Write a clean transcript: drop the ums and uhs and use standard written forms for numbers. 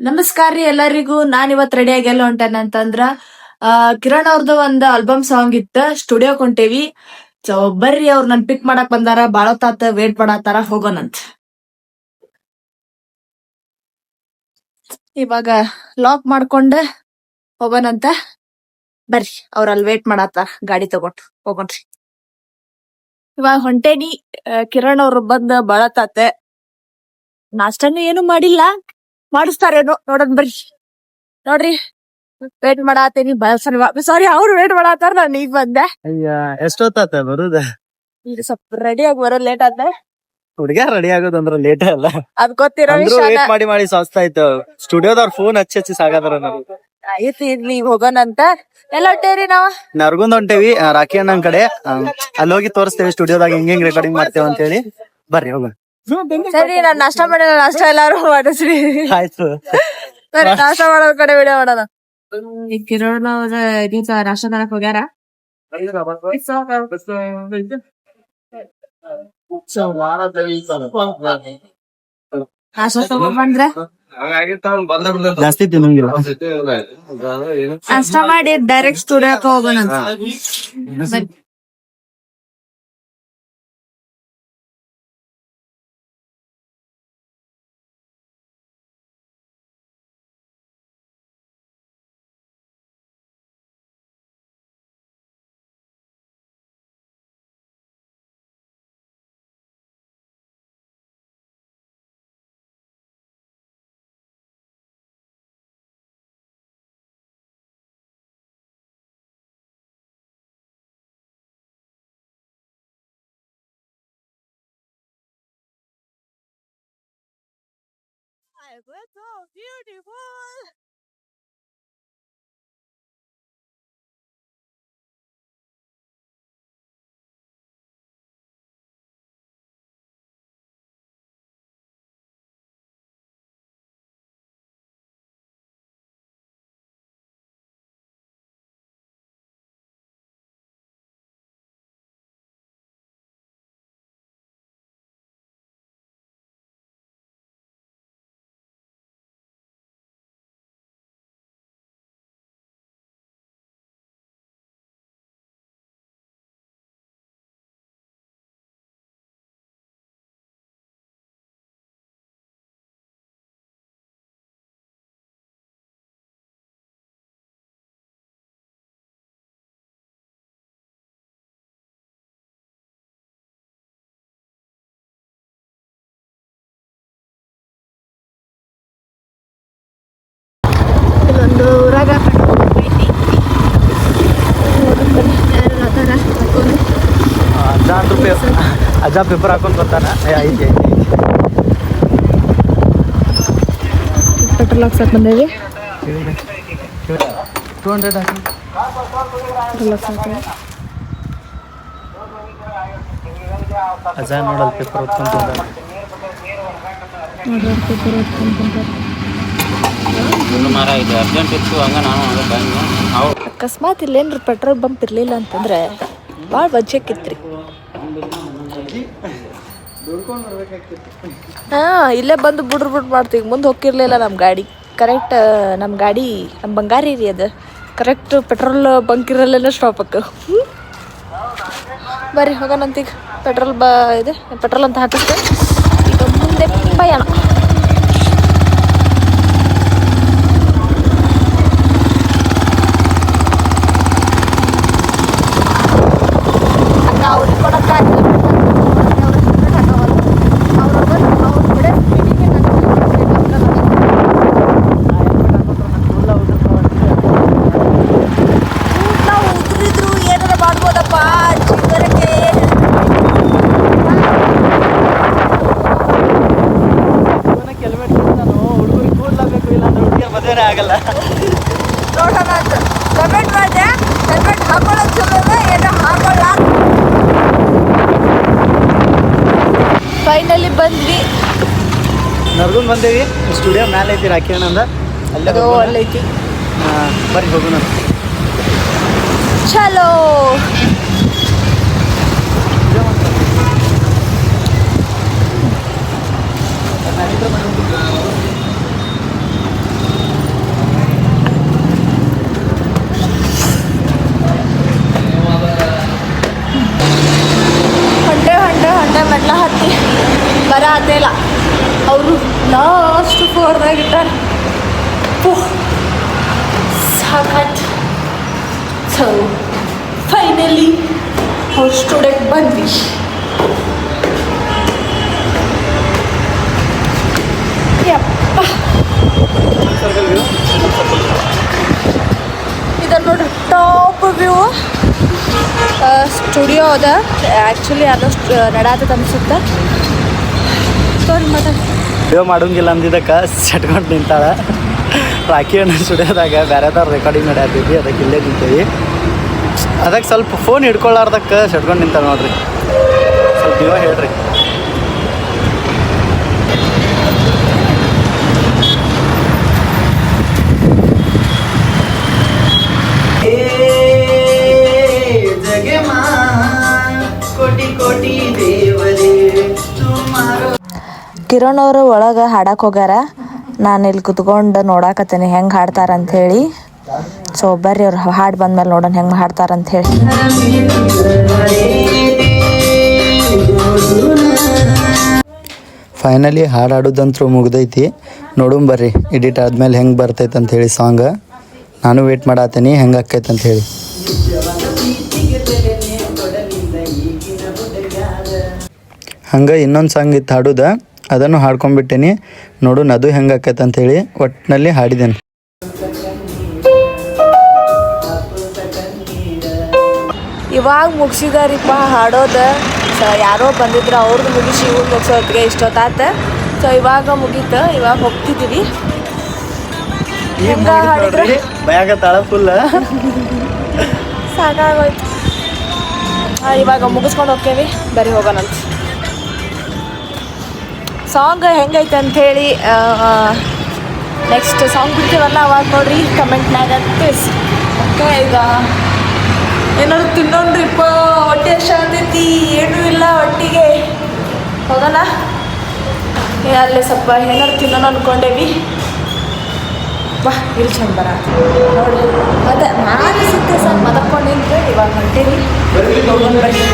ನಮಸ್ಕಾರ ರೀ ಎಲ್ಲರಿಗೂ. ನಾನ್ ಇವತ್ ರೆಡಿ ಆಗಿಲ್ಲ ಹೊಂಟೇನಂತಂದ್ರ ಕಿರಣ್ ಅವ್ರದ್ದು ಒಂದ್ ಆಲ್ಬಮ್ ಸಾಂಗ್ ಇತ್ತ, ಸ್ಟುಡಿಯೋ ಕೊಂಟೇವಿ. ಸೊ ಬರ್ರಿ, ಅವ್ರ ನನ್ ಪಿಕ್ ಮಾಡಕ್ ಬಂದಾರ. ಬಾಳತ್ತಾತ ವೇಟ್ ಮಾಡತ್ತಾರ, ಹೋಗೋಣಂತ. ಇವಾಗ ಲಾಕ್ ಮಾಡ್ಕೊಂಡ್ ಹೋಗೋಣಂತ. ಬರ್ರಿ, ಅವ್ರ ಅಲ್ಲಿ ವೇಟ್ ಮಾಡತ್ತಾರ, ಗಾಡಿ ತಗೊಂಡ್ ಹೋಗೋಣ್ರಿ. ಇವಾಗ ಹೊಂಟೇನಿ. ಕಿರಣ್ ಅವ್ರು ಬಂದ್ ಬಾಳತ್ತಾತ. ನಾಷ್ಟಾನು ಏನು ಮಾಡಿಲ್ಲ, ಮಾಡಿಸ್ತಾರೇನೋ ನೋಡೋಣ ಬರ್ರಿ. ನೋಡ್ರಿ, ವೇಟ್ ಮಾಡಾತೇನಿ. ಸಾರಿ, ಅವ್ರು ವೇಟ್ ಮಾಡಾತಾರ, ನಾನ್ ಈಗ ಬಂದೆ. ಅಯ್ಯ ಎಷ್ಟೊತ್ತಾತ ಬರುದ? ಈಗ ಸ್ವಲ್ಪ ರೆಡಿ ಆಗಿ ಬರೋದ್ ಲೇಟ್ ಆದ. ಹುಡ್ಗ್ಯಾರ ರೆಡಿ ಆಗೋದಂದ್ರ ಲೇಟ್ ಅಲ್ಲ. ಅದ್ ಗೊತ್ತಿರೋ ಅಂದ್ರೂ ವಿಷಯ. ವೇಟ್ ಮಾಡಿ ಮಾಡಿ ಸಾಸ್ತಾಯ್ತು. ಸ್ಟುಡಿಯೋದವ್ರ ಫೋನ್ ಹಚ್ಚಿ ಸಾಗದಾರ ನಮ್ಗೆ. ಆಯ್ತು, ಇರ್ಲಿ, ಈಗ ಹೋಗೋಣಂತ. ಎಲ್ಲ ಹೊಟ್ಟೇರಿ ನಾವ್ ನರ್ಗುಂದ್ ಹೊಂಟೇವಿ ರಾಕಿ ಅಣ್ಣನ್ ಕಡೆ. ಅಲ್ಲಿ ಹೋಗಿ ತೋರಿಸ್ತೇವೆ ಸ್ಟುಡಿಯೋದಾಗ ಹೆಂಗ್ ರೆಕಾರ್ಡಿಂಗ್ ಮಾಡ್ತೇವೆ ಅಂತ ಹೇಳಿ. ಬರ್ರಿ ಹೋಗೋಣ. ಸರಿ, ನಾನ್ ನಾಷ್ಟ ಮಾಡಿಲ್ಲ. ನಾಷ್ಟ ಎಲ್ಲಾರು ಮಾಡಿಸ್ರಿ. ಆಯ್ತು, ಸರಿ, ನಾಷ್ಟ ಮಾಡೋ ಕಡೆ ವಿಡಿಯೋ ಮಾಡೋಣ. ಕಿರಣ್ ಅವ್ರ ನಾಷ್ಟ ಮಾಡಕ್ ಹೋಗ್ಯಾರ. ನಾಷ್ಟ ತಗೊಂಡ್ ಬಂದ್ರೆ ಜಾಸ್ತಿ ತಿನ್ನಂಗಿಲ್ಲ. ನಾಷ್ಟ ಮಾಡಿ ಡೈರೆಕ್ಟ್ ಸ್ಟುಡಿಯೋಕ್ ಹೋಗೋಣ. So beautiful. ಇಲ್ಲೊಂದು ಊರಾಗ ಅಜ್ಜ ಪೇಪರ್ ಹಾಕೊಂಡ್ ಬರ್ತಾನ. ಐತಿ ಪೆಟ್ರೋಲ್ ಹಾಕ್ಸಕ್ ಬಂದೇವಿ. 200 ಹಾಕಿ. ಅಜ್ಜ ನೋಡಲ್ ಪೇಪರ್ ಹೊತ್ಕೊಂಡ್ ಬಂದಾನ. ಅಕಸ್ಮಾತ್ ಇಲ್ಲೇನ್ರ ಪೆಟ್ರೋಲ್ ಬಂಪ್ ಇರ್ಲಿಲ್ಲ ಅಂತಂದ್ರೆ ಭಾಳ ವಜ್ಜಕ್ಕಿತ್ರಿ. ಹಾ, ಇಲ್ಲೇ ಬಂದು ಬಿಡ್ರ್ ಮಾಡ್ತೀವಿ. ಮುಂದೆ ಹೋಗಿರ್ಲಿಲ್ಲ ನಮ್ ಗಾಡಿ. ಕರೆಕ್ಟ್ ನಮ್ ಗಾಡಿ, ನಮ್ ಬಂಗಾರಿ ರೀ ಅದು. ಕರೆಕ್ಟ್ ಪೆಟ್ರೋಲ್ ಬಂಕ್ ಇರಲ್ಲ ಸ್ಟಾಪಕ್. ಬರ್ರಿ ಹೋಗೋಣಂತೀಗ. ಪೆಟ್ರೋಲ್ ಇದೆ, ಪೆಟ್ರೋಲ್ ಅಂತ ಹಾಕಿಸ್ತೆ. ಈಗ ಮುಂದೆ ಪಯಣ. ಆಗಲ್ಲ ನೋಡೋಣ ಅಂತ ಕಮೆಂಟ್ ಮಾಡಿದೆ. ಹೆಲ್ಮೆಟ್ ಹಾಕೊಳ್ಳೋದು ಚಲೋ, ಏನೋ ಹಾಕೊಳ್ಳ. ಫೈನಲಿ ಬಂದ್ವಿ. ನರ್ಗುಂದ್ ಬಂದೇವಿ. ಸ್ಟುಡಿಯೋ ಮ್ಯಾಲೆ ಐತಿ ರಾಕಿ ಅಣ್ಣಂದ. ಅಲ್ಲೈತಿ. ಬರ್ರಿ ಹೋಗೋಣ. ಚಲೋ. ಆತೇ ಇಲ್ಲ. ಅವರು ಲಾಸ್ಟ್ ಫ್ಲೋರ್ದಾಗ ಇಟ್ಟಾರೆ. ಸಾಕಾಯ್ತು. ಸೊ ಫೈನಲಿ ಅವ್ರ ಸ್ಟುಡಿಯೋಕ್ಕೆ ಬಂದ್ವಿ. ಯಪ್ಪ ಇದನ್ನು ನೋಡ್ರಿ, ಟಾಪ್ ವ್ಯೂ. ಸ್ಟುಡಿಯೋ ಅದ. ಆ್ಯಕ್ಚುಲಿ ಅದು ನಡಾತದ ಅನ್ಸುತ್ತೆ. ಸರಿ ಮತ್ತೆ ವಿಡಿಯೋ ಮಾಡೋಂಗಿಲ್ಲ ಅಂದಿದ್ದಕ್ಕೆ ಸೆಟ್ಕೊಂಡು ನಿಂತಾಳ. ರಾಖಿ ಅಣ್ಣ ಸ್ಟುಡಿಯೋದಾಗ ಬೇರೆದವ್ರು ರೆಕಾರ್ಡಿಂಗ್ ನಡೆಯತ್ತೈತಿ, ಅದಕ್ಕೆ ಇಲ್ಲೇ ನಿಂತೀವಿ. ಅದಕ್ಕೆ ಸ್ವಲ್ಪ ಫೋನ್ ಹಿಡ್ಕೊಳ್ಳಾರ್ದಕ್ಕೆ ಸೆಟ್ಕೊಂಡು ನಿಂತಾಳ ನೋಡ್ರಿ. ಸ್ವಲ್ಪ ನೀವೇ ಹೇಳ್ರಿ. ಕಿರಣ್ ಅವರು ಒಳಗೆ ಹಾಡಕ್ಕೆ ಹೋಗ್ಯಾರ. ನಾನು ಇಲ್ಲಿ ಕುತ್ಕೊಂಡು ನೋಡಾಕತ್ತೇನೆ ಹೆಂಗೆ ಹಾಡ್ತಾರಂತ ಹೇಳಿ. ಸೊ ಬರ್ರಿ ಅವ್ರು ಹಾಡು ಬಂದ್ಮೇಲೆ ನೋಡೋಣ ಹೆಂಗೆ ಹಾಡ್ತಾರಂತ ಹೇಳಿ. ಫೈನಲಿ ಹಾಡು ಹಾಡೋದಂತೂ ಮುಗ್ದೈತಿ. ನೋಡುಂ ಬರ್ರಿ ಎಡಿಟ್ ಆದ್ಮೇಲೆ ಹೆಂಗೆ ಬರ್ತೈತೆ ಅಂತ ಹೇಳಿ ಸಾಂಗ್. ನಾನು ವೇಟ್ ಮಾಡತ್ತೀನಿ ಹೆಂಗೆ ಆಕೈತೆ ಅಂತ ಹೇಳಿ. ಹಂಗೆ ಇನ್ನೊಂದು ಸಾಂಗ್ ಇತ್ತು ಹಾಡೋದ, ಅದನ್ನು ಹಾಡ್ಕೊಂಡ್ಬಿಟ್ಟೇನಿ. ನೋಡೋಣ ಅದು ಹೆಂಗೆ ಆಕೈತೆ ಅಂತ ಹೇಳಿ ಒಟ್ಟಿನಲ್ಲಿ ಹಾಡಿದ್ದೇನೆ. ಇವಾಗ ಮುಗಿಸಿದಾರಿಪ್ಪ ಹಾಡೋದು. ಸೊ ಯಾರೋ ಬಂದಿದ್ರು, ಅವ್ರದ್ದು ಮುಗಿಸಿ ಇವ್ರು ಮುಗಿಸೋತ್ತಿಗೆ ಇಷ್ಟೊತ್ತಾತ. ಸೊ ಇವಾಗ ಮುಗೀತು, ಇವಾಗ ಹೋಗ್ತಿದ್ದೀವಿ. ಹೆಂಗೆ ಹಾಡಿದ್ರೆ ಭಯಾಗತ್ತಾಳ ಫುಲ್. ಸಾಕಾಗೋಯ್ತು. ಇವಾಗ ಮುಗಿಸ್ಕೊಂಡು ಹೋಗ್ತೇವೆ, ಬರೀ ಹೋಗೋಣಂತ. ಸಾಂಗ್ ಹೆಂಗೈತೆ ಅಂಥೇಳಿ ನೆಕ್ಸ್ಟ್ ಸಾಂಗ್ ಬಿಡ್ತೀವಲ್ಲ ಅವಾಗ ನೋಡ್ರಿ ಕಮೆಂಟ್ನಾಗ ತಿಳಿಸಿ. ಓಕೆ, ಈಗ ಏನಾದ್ರು ತಿನ್ನೋಣ್ರಿಪ್ಪ, ಹೊಟ್ಟೆ ಶಾಂತೈತಿ, ಏನೂ ಇಲ್ಲ ಹೊಟ್ಟಿಗೆ. ಹೋಗೋಣ. ಅಲ್ಲೇ ಸ್ವಲ್ಪ ಏನಾದ್ರು ತಿನ್ನೋಣ ಅಂದ್ಕೊಂಡೇವಿ. ವಾ ಇಲ್ಲಿ ಚಂದ ಬರ ನೋಡಿ. ಮತ್ತೆ ನಾನು ಸಿಗ್ತೆ ಸರ್ ಮದಕೊಂಡು ನಿಂತು ಇವಾಗ ಹೊಂಟೇವಿ. ಹೋಗೋಣ ಬರ್ರಿ.